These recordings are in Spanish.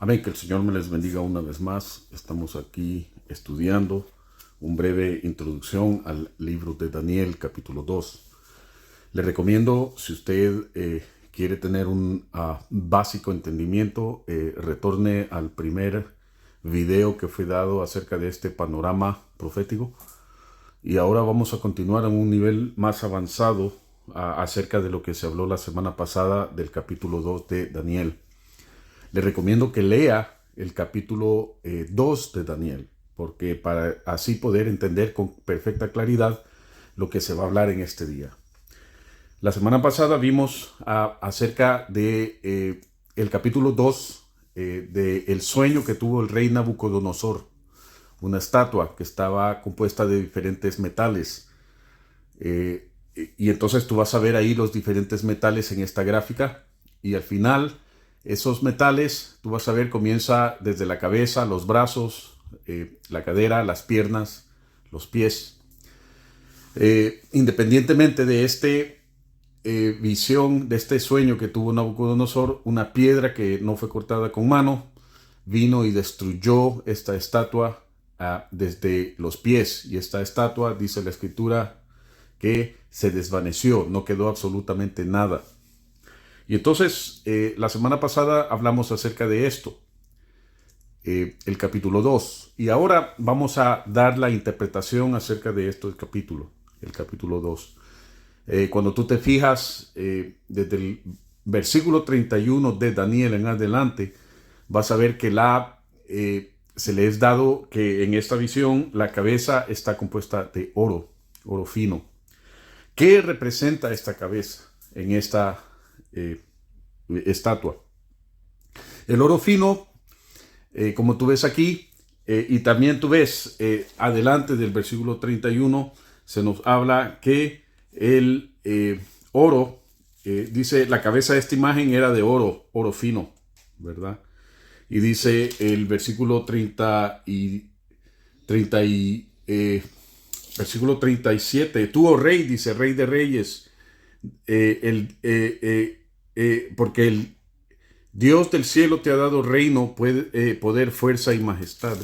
Amén, que el Señor me les bendiga una vez más. Estamos aquí estudiando una breve introducción al libro de Daniel, capítulo 2. Le recomiendo, si usted quiere tener un básico entendimiento, retorne al primer video que fue dado acerca de este panorama profético. Y ahora vamos a continuar en un nivel más avanzado acerca de lo que se habló la semana pasada del capítulo 2 de Daniel. Le recomiendo que lea el capítulo 2 de Daniel, porque para así poder entender con perfecta claridad lo que se va a hablar en este día. La semana pasada vimos acerca de el capítulo 2 del sueño que tuvo el rey Nabucodonosor, una estatua que estaba compuesta de diferentes metales. Y entonces tú vas a ver ahí los diferentes metales en esta gráfica, y al final esos metales, tú vas a ver, comienza desde la cabeza, los brazos, la cadera, las piernas, los pies. Independientemente de este visión, de este sueño que tuvo Nabucodonosor, una piedra que no fue cortada con mano vino y destruyó esta estatua desde los pies. Y esta estatua, dice la escritura, que se desvaneció, no quedó absolutamente nada. Y entonces, la semana pasada hablamos acerca de esto, el capítulo 2. Y ahora vamos a dar la interpretación acerca de esto, el capítulo 2. Cuando tú te fijas, desde el versículo 31 de Daniel en adelante, vas a ver que se le es dado que en esta visión la cabeza está compuesta de oro fino. ¿Qué representa esta cabeza en esta estatua? El oro fino, como tú ves aquí, y también tú ves adelante del versículo 31, se nos habla que el oro, dice, la cabeza de esta imagen era de oro fino, ¿verdad? Y dice el versículo 37, tú, oh rey, dice, rey de reyes, porque el Dios del cielo te ha dado reino, poder, fuerza y majestad.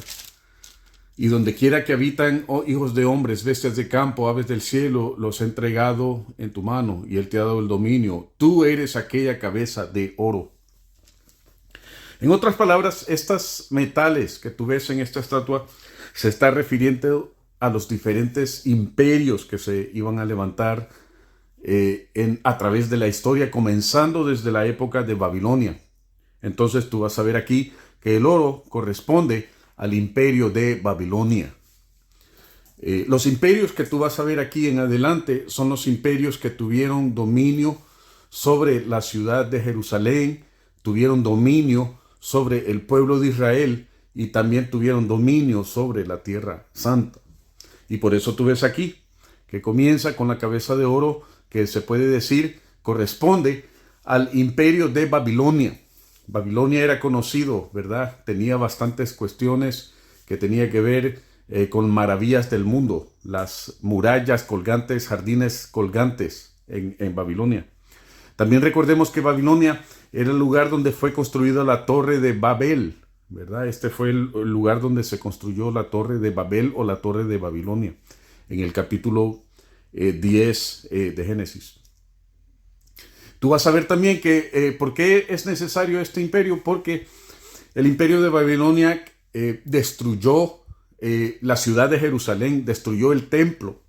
Y donde quiera que habitan, oh hijos de hombres, bestias de campo, aves del cielo, los he entregado en tu mano, y Él te ha dado el dominio. Tú eres aquella cabeza de oro. En otras palabras, estos metales que tú ves en esta estatua se está refiriendo a los diferentes imperios que se iban a levantar a través de la historia, comenzando desde la época de Babilonia. Entonces tú vas a ver aquí que el oro corresponde al imperio de Babilonia. Los imperios que tú vas a ver aquí en adelante son los imperios que tuvieron dominio sobre la ciudad de Jerusalén, tuvieron dominio sobre el pueblo de Israel y también tuvieron dominio sobre la tierra santa. Y por eso tú ves aquí que comienza con la cabeza de oro, que se puede decir corresponde al imperio de Babilonia. Babilonia era conocido, ¿verdad? Tenía bastantes cuestiones que tenía que ver con maravillas del mundo, las murallas colgantes, jardines colgantes en Babilonia. También recordemos que Babilonia era el lugar donde fue construida la Torre de Babel, ¿verdad? Este fue el lugar donde se construyó la Torre de Babel o la Torre de Babilonia, en el capítulo 10 de Génesis. Tú vas a ver también que ¿por qué es necesario este imperio? Porque el imperio de Babilonia destruyó la ciudad de Jerusalén, destruyó el templo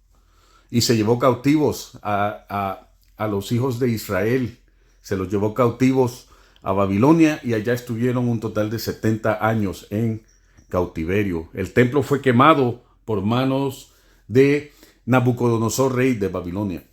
y se llevó cautivos a los hijos de Israel. Se los llevó cautivos a Babilonia y allá estuvieron un total de 70 años en cautiverio. El templo fue quemado por manos de Nabucodonosor, rey de Babilonia.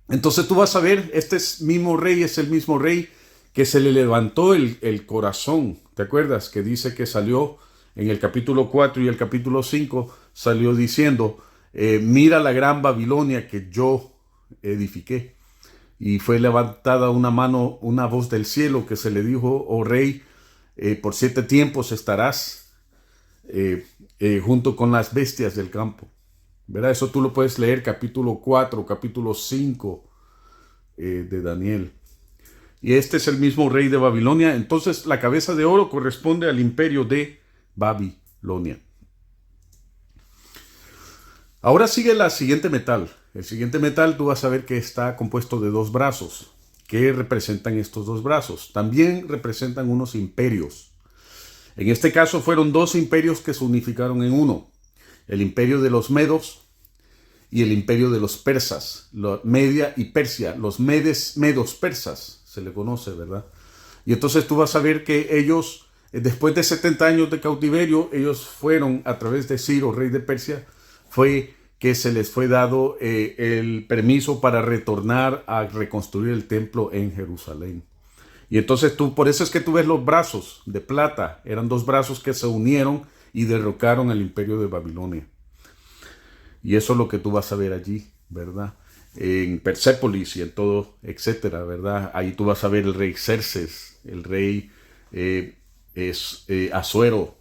Entonces tú vas a ver, mismo rey es el mismo rey que se le levantó el corazón. ¿Te acuerdas? Que dice que salió en el capítulo 4 y el capítulo 5, salió diciendo, mira la gran Babilonia que yo edifiqué. Y fue levantada una voz del cielo que se le dijo, oh rey, por 7 tiempos estarás junto con las bestias del campo. ¿Verdad? Eso tú lo puedes leer capítulo 4, capítulo 5 de Daniel. Y este es el mismo rey de Babilonia. Entonces la cabeza de oro corresponde al imperio de Babilonia. Ahora sigue la siguiente metal. El siguiente metal tú vas a ver que está compuesto de dos brazos. ¿Qué representan estos dos brazos? También representan unos imperios. En este caso fueron dos imperios que se unificaron en uno. El imperio de los medos y el imperio de los persas. Media y Persia. Los medos persas se le conoce, ¿verdad? Y entonces tú vas a ver que ellos, después de 70 años de cautiverio, ellos fueron a través de Ciro, rey de Persia, fue que se les fue dado el permiso para retornar a reconstruir el templo en Jerusalén. Y entonces por eso es que tú ves los brazos de plata, eran dos brazos que se unieron y derrocaron al imperio de Babilonia. Y eso es lo que tú vas a ver allí, ¿verdad? En Persépolis y en todo, etcétera, ¿verdad? Ahí tú vas a ver el rey Xerxes, el rey Asuero,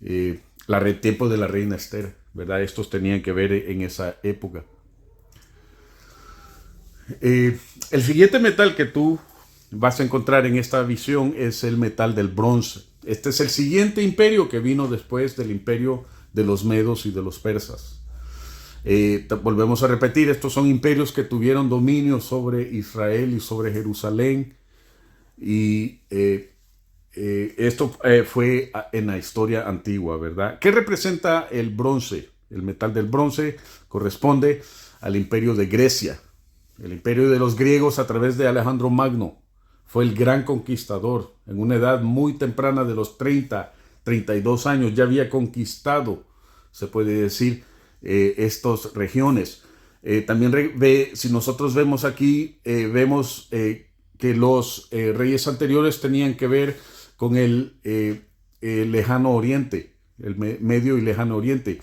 el tiempo de la reina Esther, ¿verdad? Estos tenían que ver en esa época. El siguiente metal que tú vas a encontrar en esta visión es el metal del bronce. Este es el siguiente imperio que vino después del imperio de los medos y de los persas. Volvemos a repetir, estos son imperios que tuvieron dominio sobre Israel y sobre Jerusalén. Y esto fue en la historia antigua, ¿verdad? ¿Qué representa el bronce? El metal del bronce corresponde al imperio de Grecia. El imperio de los griegos a través de Alejandro Magno fue el gran conquistador. En una edad muy temprana de los 32 años ya había conquistado, se puede decir, estas regiones. También si nosotros vemos aquí, vemos que los reyes anteriores tenían que ver con el lejano oriente, el medio y lejano oriente.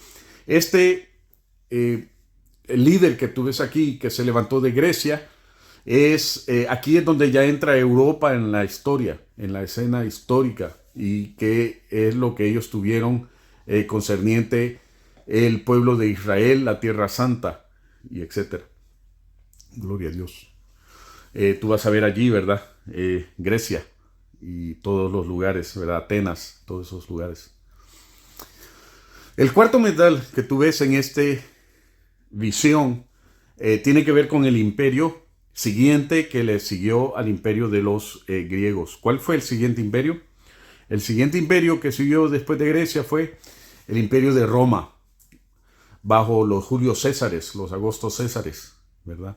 El líder que tú ves aquí, que se levantó de Grecia, aquí es donde ya entra Europa en la historia, en la escena histórica, y que es lo que ellos tuvieron concerniente el pueblo de Israel, la Tierra Santa, y etcétera. Gloria a Dios. Tú vas a ver allí, ¿verdad? Grecia y todos los lugares, ¿verdad? Atenas, todos esos lugares. El cuarto metal que tú ves en esta visión tiene que ver con el imperio siguiente que le siguió al imperio de los griegos. ¿Cuál fue el siguiente imperio? El siguiente imperio que siguió después de Grecia fue el imperio de Roma, bajo los Julio Césares, los Augusto Césares, ¿verdad?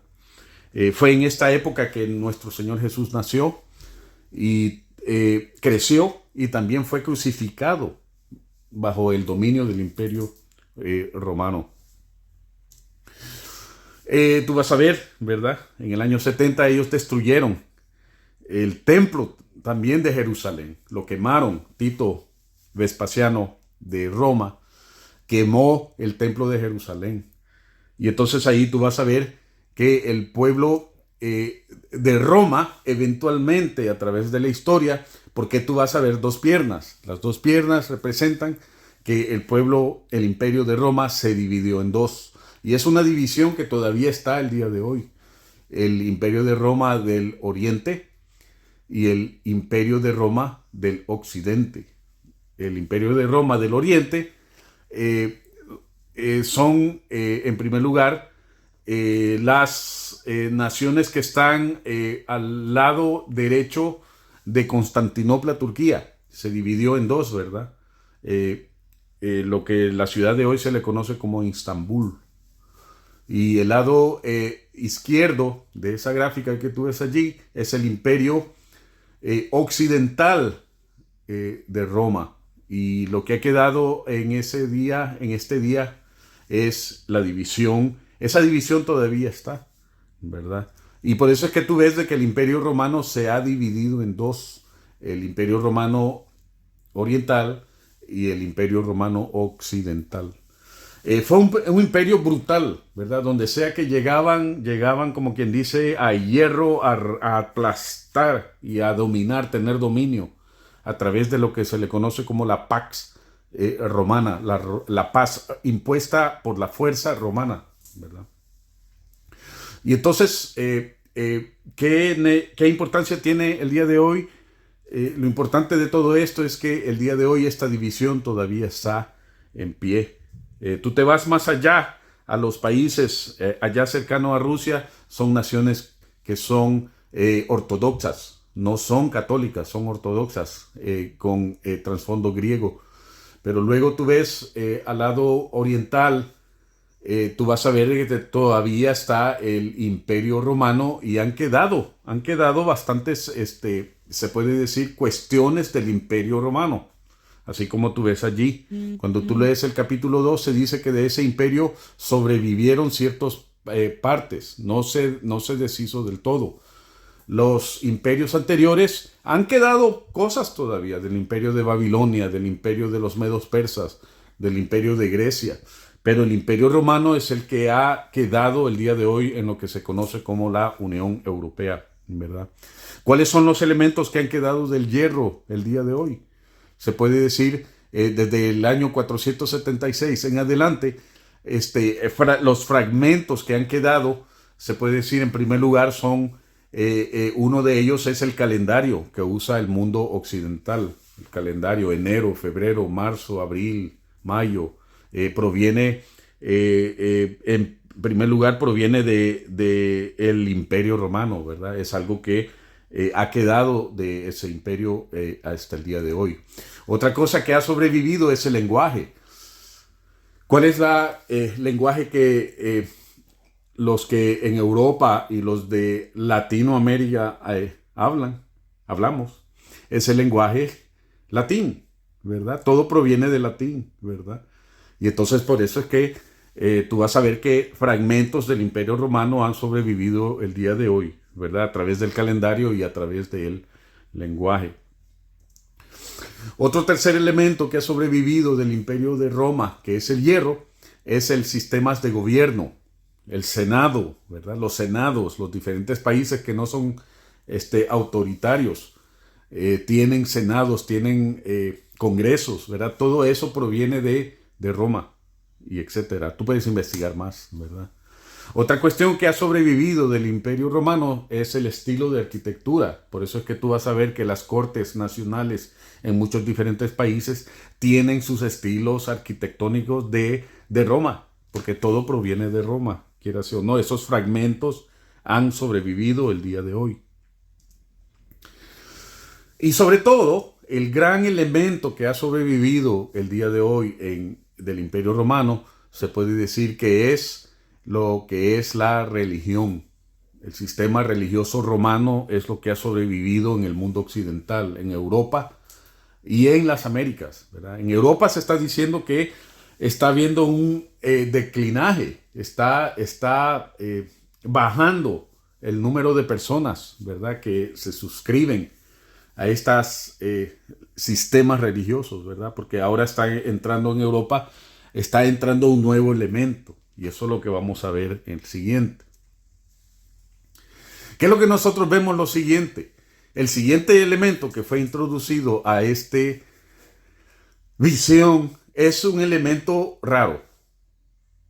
Fue en esta época que nuestro Señor Jesús nació y creció y también fue crucificado bajo el dominio del imperio romano. Tú vas a ver, ¿verdad? En el año 70 ellos destruyeron el templo también de Jerusalén. Lo quemaron. Tito Vespasiano de Roma quemó el templo de Jerusalén. Y entonces ahí tú vas a ver que el pueblo de Roma, eventualmente a través de la historia, porque tú vas a ver dos piernas. Las dos piernas representan que el pueblo, el imperio de Roma se dividió en dos. Y es una división que todavía está el día de hoy. El imperio de Roma del oriente y el imperio de Roma del occidente. El imperio de Roma del oriente son, en primer lugar, las naciones que están al lado derecho de Constantinopla, Turquía. Se dividió en dos, ¿verdad? Lo que la ciudad de hoy se le conoce como Istambul. Y el lado izquierdo de esa gráfica que tú ves allí es el imperio occidental de Roma. Y lo que ha quedado en este día, es la división. Esa división todavía está, ¿verdad? Y por eso es que tú ves de que el imperio romano se ha dividido en dos. El imperio romano oriental y el imperio romano occidental. Fue un imperio brutal, ¿verdad? Donde sea que llegaban como quien dice, a hierro, a aplastar y a dominar, tener dominio, a través de lo que se le conoce como la Pax Romana, la paz impuesta por la fuerza romana, ¿verdad? Y entonces ¿qué importancia tiene el día de hoy? Lo importante de todo esto es que el día de hoy esta división todavía está en pie. Tú te vas más allá a los países allá cercano a Rusia, son naciones que son ortodoxas, no son católicas, son ortodoxas con trasfondo griego. Pero luego tú ves al lado oriental, tú vas a ver que todavía está el Imperio Romano y han quedado bastantes, se puede decir, cuestiones del Imperio Romano. Así como tú ves allí. Cuando tú lees el capítulo 2, se dice que de ese imperio sobrevivieron ciertas partes, no se deshizo del todo. Los imperios anteriores han quedado cosas todavía del imperio de Babilonia, del imperio de los medos persas, del imperio de Grecia. Pero el imperio romano es el que ha quedado el día de hoy en lo que se conoce como la Unión Europea, ¿verdad? ¿Cuáles son los elementos que han quedado del hierro el día de hoy? Se puede decir desde el año 476 en adelante, los fragmentos que han quedado, se puede decir en primer lugar son, uno de ellos es el calendario que usa el mundo occidental, el calendario enero, febrero, marzo, abril, mayo, proviene, en primer lugar proviene de el Imperio Romano, ¿verdad? Es algo que ha quedado de ese imperio hasta el día de hoy. Otra cosa que ha sobrevivido es el lenguaje. ¿Cuál es el lenguaje que los que en Europa y los de Latinoamérica hablamos? Es el lenguaje latín, ¿verdad? Todo proviene del latín, ¿verdad? Y entonces por eso es que tú vas a ver que fragmentos del Imperio Romano han sobrevivido el día de hoy, ¿verdad? A través del calendario y a través del lenguaje. Otro tercer elemento que ha sobrevivido del Imperio de Roma, que es el hierro, es el sistema de gobierno, el Senado, ¿verdad? Los senados, los diferentes países que no son autoritarios, tienen senados, tienen congresos, ¿verdad? Todo eso proviene de Roma y etcétera. Tú puedes investigar más, ¿verdad? Otra cuestión que ha sobrevivido del Imperio Romano es el estilo de arquitectura. Por eso es que tú vas a ver que las cortes nacionales en muchos diferentes países tienen sus estilos arquitectónicos de Roma, porque todo proviene de Roma, quieras o no. Esos fragmentos han sobrevivido el día de hoy. Y sobre todo, el gran elemento que ha sobrevivido el día de hoy del Imperio Romano, se puede decir que es lo que es la religión. El sistema religioso romano es lo que ha sobrevivido en el mundo occidental, en Europa y en las Américas, ¿verdad? En Europa se está diciendo que está habiendo un declinaje, está bajando el número de personas, ¿verdad?, que se suscriben a estos sistemas religiosos, ¿verdad? Porque ahora está entrando en Europa, está entrando un nuevo elemento. Y eso es lo que vamos a ver en el siguiente. ¿Qué es lo que nosotros vemos? Lo siguiente. El siguiente elemento que fue introducido a esta visión es un elemento raro.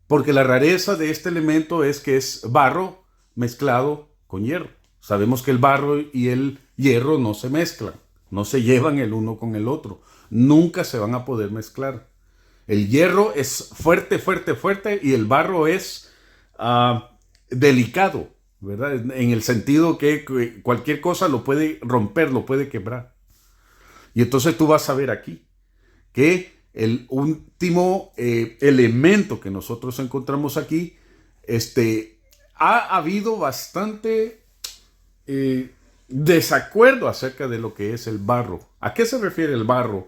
Porque la rareza de este elemento es que es barro mezclado con hierro. Sabemos que el barro y el hierro no se mezclan, no se llevan el uno con el otro. Nunca se van a poder mezclar. El hierro es fuerte, fuerte, fuerte y el barro es delicado, ¿verdad? En el sentido que cualquier cosa lo puede romper, lo puede quebrar. Y entonces tú vas a ver aquí que el último elemento que nosotros encontramos aquí, ha habido bastante desacuerdo acerca de lo que es el barro. ¿A qué se refiere el barro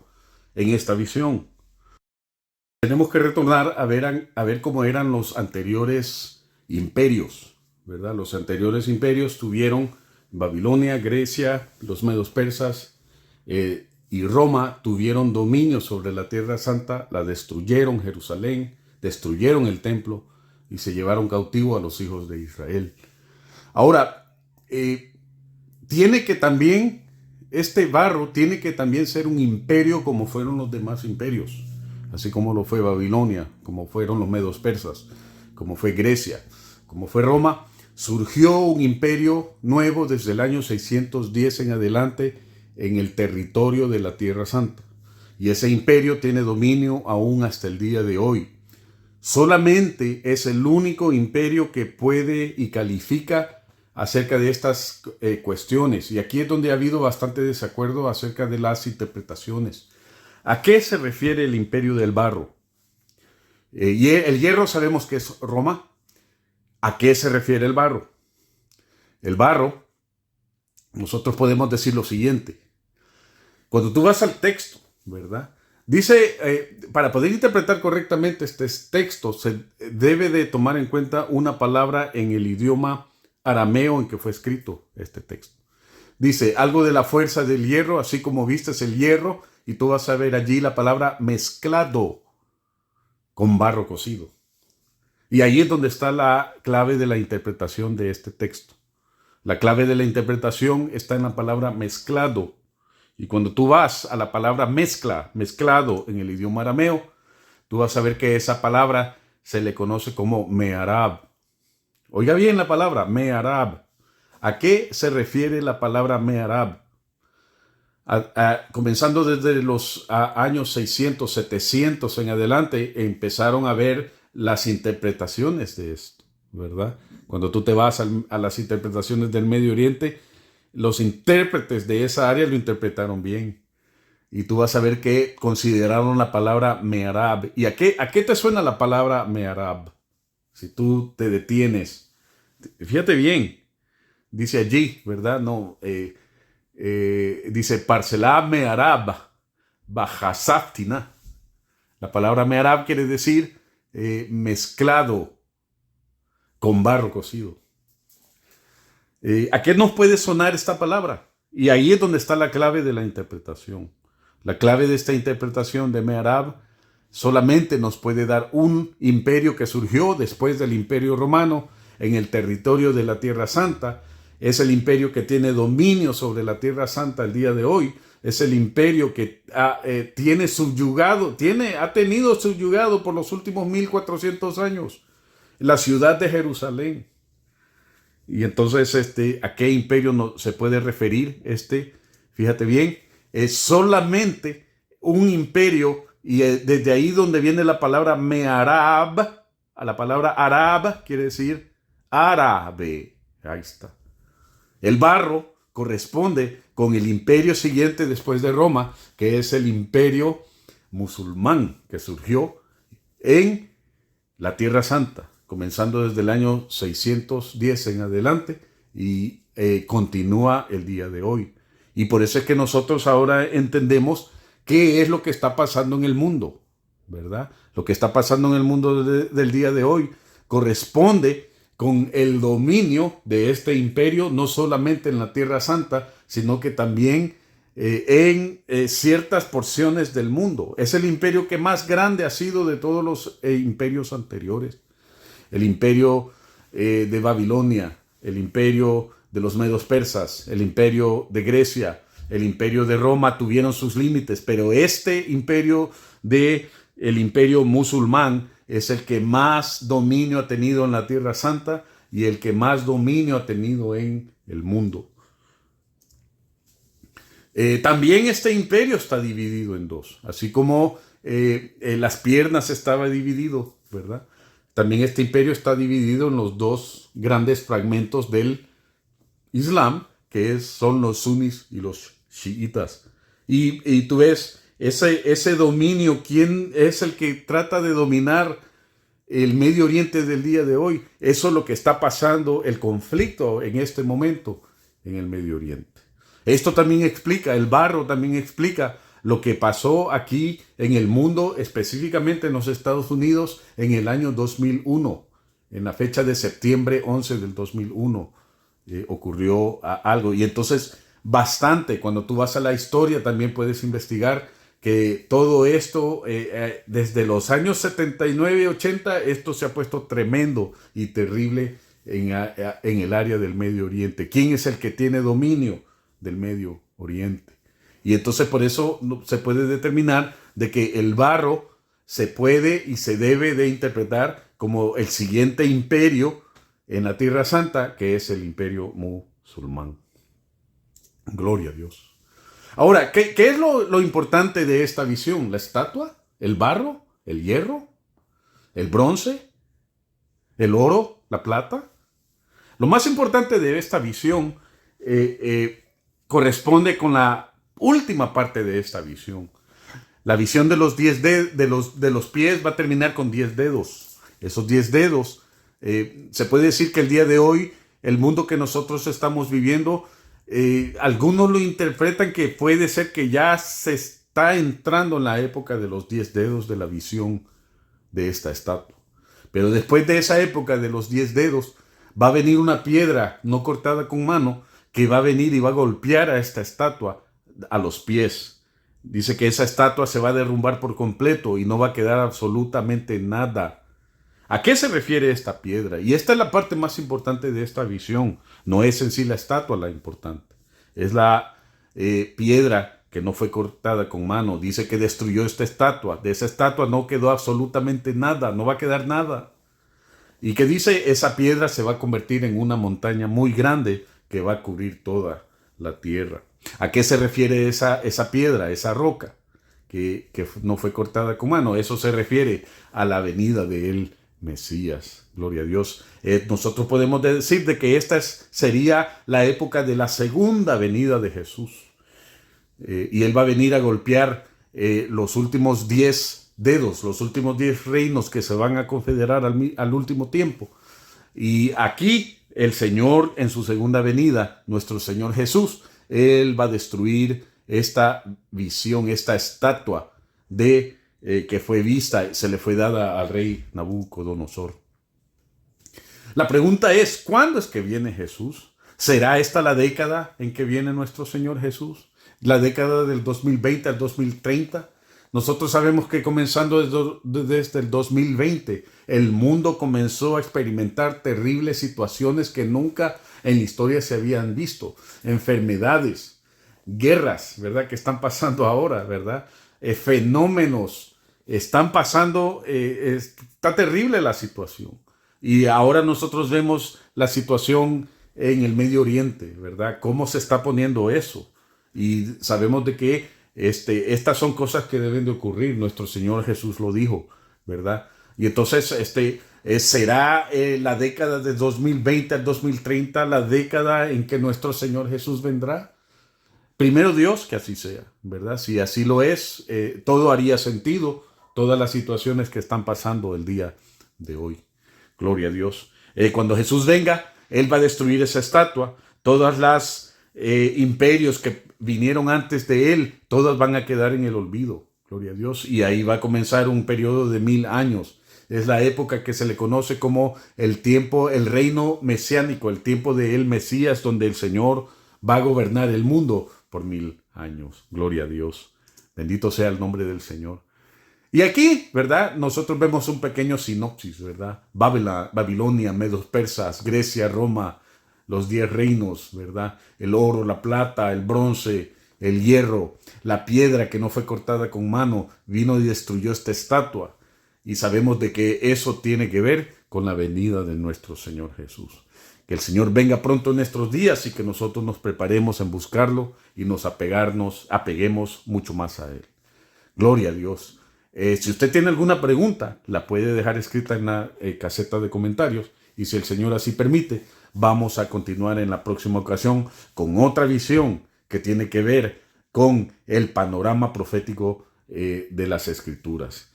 en esta visión? Tenemos que retornar a ver cómo eran los anteriores imperios, ¿verdad? Los anteriores imperios tuvieron Babilonia, Grecia, los medos persas y Roma tuvieron dominio sobre la Tierra Santa, la destruyeron, Jerusalén, destruyeron el templo y se llevaron cautivo a los hijos de Israel. Ahora, este barro tiene que también ser un imperio como fueron los demás imperios. Así como lo fue Babilonia, como fueron los medos persas, como fue Grecia, como fue Roma, Surgió un imperio nuevo desde el año 610 en adelante en el territorio de la Tierra Santa. Y ese imperio tiene dominio aún hasta el día de hoy. Solamente es el único imperio que puede y califica acerca de estas cuestiones. Y aquí es donde ha habido bastante desacuerdo acerca de las interpretaciones. ¿A qué se refiere el imperio del barro? El hierro sabemos que es Roma. ¿A qué se refiere el barro? El barro, nosotros podemos decir lo siguiente. Cuando tú vas al texto, ¿verdad? Dice, para poder interpretar correctamente este texto, se debe de tomar en cuenta una palabra en el idioma arameo en que fue escrito este texto. Dice, algo de la fuerza del hierro, así como vistes el hierro, y tú vas a ver allí la palabra mezclado con barro cocido. Y ahí es donde está la clave de la interpretación de este texto. La clave de la interpretación está en la palabra mezclado. Y cuando tú vas a la palabra mezcla, mezclado en el idioma arameo, tú vas a ver que esa palabra se le conoce como me'arab. Oiga bien la palabra me'arab. ¿A qué se refiere la palabra me'arab? Comenzando desde los años 600, 700 en adelante, empezaron a ver las interpretaciones de esto, ¿verdad? Cuando tú te vas a las interpretaciones del Medio Oriente, los intérpretes de esa área lo interpretaron bien. Y tú vas a ver que consideraron la palabra me'arab. ¿Y a qué te suena la palabra me'arab? Si tú te detienes. Fíjate bien. Dice allí, ¿verdad? No, dice parcelá me'arab bajasaftina. La palabra me'arab quiere decir mezclado con barro cocido. ¿A qué nos puede sonar esta palabra? Y ahí es donde está la clave de la interpretación. La clave de esta interpretación de me'arab solamente nos puede dar un imperio que surgió después del Imperio Romano en el territorio de la Tierra Santa. Es el imperio que tiene dominio sobre la Tierra Santa el día de hoy. Es el imperio que ha tenido subyugado por los últimos 1400 años la ciudad de Jerusalén. Y entonces, ¿a qué imperio se puede referir? Fíjate bien, es solamente un imperio, y desde ahí donde viene la palabra me'arab, a la palabra arab quiere decir árabe. Ahí está. El barro corresponde con el imperio siguiente después de Roma, que es el imperio musulmán, que surgió en la Tierra Santa, comenzando desde el año 610 en adelante y continúa el día de hoy. Y por eso es que nosotros ahora entendemos qué es lo que está pasando en el mundo, ¿verdad? Lo que está pasando en el mundo del día de hoy corresponde con el dominio de este imperio, no solamente en la Tierra Santa, sino que también en ciertas porciones del mundo. Es el imperio que más grande ha sido de todos los imperios anteriores. El imperio de Babilonia, el imperio de los medos persas, el imperio de Grecia, el imperio de Roma tuvieron sus límites, pero este imperio el imperio musulmán es el que más dominio ha tenido en la Tierra Santa y el que más dominio ha tenido en el mundo. También este imperio está dividido en dos, así como las piernas estaba dividido, ¿verdad? También este imperio está dividido en los dos grandes fragmentos del Islam, que son los sunis y los chiitas. Y tú ves ese dominio, ¿quién es el que trata de dominar el Medio Oriente del día de hoy? Eso es lo que está pasando, el conflicto en este momento en el Medio Oriente. Esto también explica, el barro también explica lo que pasó aquí en el mundo, específicamente en los Estados Unidos, en el año 2001, en la fecha de septiembre 11 del 2001, ocurrió algo. Y entonces, bastante, cuando tú vas a la historia, también puedes investigar que todo esto, desde los años 79 y 80, esto se ha puesto tremendo y terrible en el área del Medio Oriente. ¿Quién es el que tiene dominio del Medio Oriente? Y entonces por eso se puede determinar de que el barro se puede y se debe de interpretar como el siguiente imperio en la Tierra Santa, que es el imperio musulmán. Gloria a Dios. Ahora, ¿qué es lo importante de esta visión? ¿La estatua? ¿El barro? ¿El hierro? ¿El bronce? ¿El oro? ¿La plata? Lo más importante de esta visión corresponde con la última parte de esta visión. La visión de los 10 de los pies va a terminar con 10 dedos. Esos 10 dedos, se puede decir que el día de hoy, el mundo que nosotros estamos viviendo, algunos lo interpretan que puede ser que ya se está entrando en la época de los 10 dedos de la visión de esta estatua. Pero después de esa época de los 10 dedos, va a venir una piedra no cortada con mano que va a venir y va a golpear a esta estatua a los pies. Dice que esa estatua se va a derrumbar por completo y no va a quedar absolutamente nada. ¿A qué se refiere esta piedra? Y esta es la parte más importante de esta visión. No es en sí la estatua la importante. Es la piedra que no fue cortada con mano. Dice que destruyó esta estatua. De esa estatua no quedó absolutamente nada. No va a quedar nada. Y que dice, esa piedra se va a convertir en una montaña muy grande que va a cubrir toda la tierra. ¿A qué se refiere esa piedra, esa roca que no fue cortada con mano? Eso se refiere a la venida del Mesías. Gloria a Dios. Nosotros podemos decir de que esta sería la época de la segunda venida de Jesús. Y Él va a venir a golpear los últimos 10 dedos, los últimos 10 reinos que se van a confederar al último tiempo. Y aquí el Señor, en su segunda venida, nuestro Señor Jesús, Él va a destruir esta visión, esta estatua que fue vista, se le fue dada al rey Nabucodonosor. La pregunta es, ¿cuándo es que viene Jesús? ¿Será esta la década en que viene nuestro Señor Jesús? ¿La década del 2020 al 2030? Nosotros sabemos que comenzando desde el 2020, el mundo comenzó a experimentar terribles situaciones que nunca en la historia se habían visto. Enfermedades, guerras, ¿verdad? Que están pasando ahora, ¿verdad? Fenómenos están pasando, está terrible la situación. Y ahora nosotros vemos la situación en el Medio Oriente, ¿verdad? ¿Cómo se está poniendo eso? Y sabemos de que estas son cosas que deben de ocurrir. Nuestro Señor Jesús lo dijo, ¿verdad? Y entonces será la década de 2020 al 2030 la década en que nuestro Señor Jesús vendrá. Primero Dios, que así sea, ¿verdad? Si así lo es, todo haría sentido, todas las situaciones que están pasando el día de hoy. Gloria a Dios. Cuando Jesús venga, Él va a destruir esa estatua. Todas las imperios que vinieron antes de Él, todas van a quedar en el olvido. Gloria a Dios. Y ahí va a comenzar un periodo de 1000 años. Es la época que se le conoce como el tiempo, el reino mesiánico, el tiempo del Mesías, donde el Señor va a gobernar el mundo por 1000 años. Gloria a Dios. Bendito sea el nombre del Señor. Y aquí, ¿verdad? Nosotros vemos un pequeño sinopsis, ¿verdad? Babilonia, Medos Persas, Grecia, Roma, los 10 reinos, ¿verdad? El oro, la plata, el bronce, el hierro, la piedra que no fue cortada con mano, vino y destruyó esta estatua. Y sabemos de que eso tiene que ver con la venida de nuestro Señor Jesús. Que el Señor venga pronto en nuestros días y que nosotros nos preparemos en buscarlo y nos apeguemos mucho más a Él. Gloria a Dios. Si usted tiene alguna pregunta, la puede dejar escrita en la caseta de comentarios. Y si el Señor así permite, vamos a continuar en la próxima ocasión con otra visión que tiene que ver con el panorama profético de las Escrituras.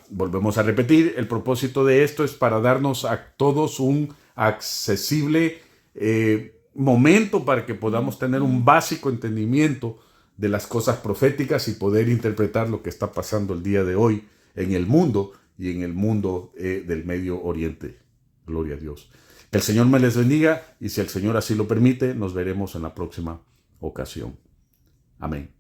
Volvemos a repetir, el propósito de esto es para darnos a todos un accesible momento para que podamos tener un básico entendimiento de las cosas proféticas y poder interpretar lo que está pasando el día de hoy en el mundo y en el mundo del Medio Oriente. Gloria a Dios. Que el Señor me les bendiga y si el Señor así lo permite, nos veremos en la próxima ocasión. Amén.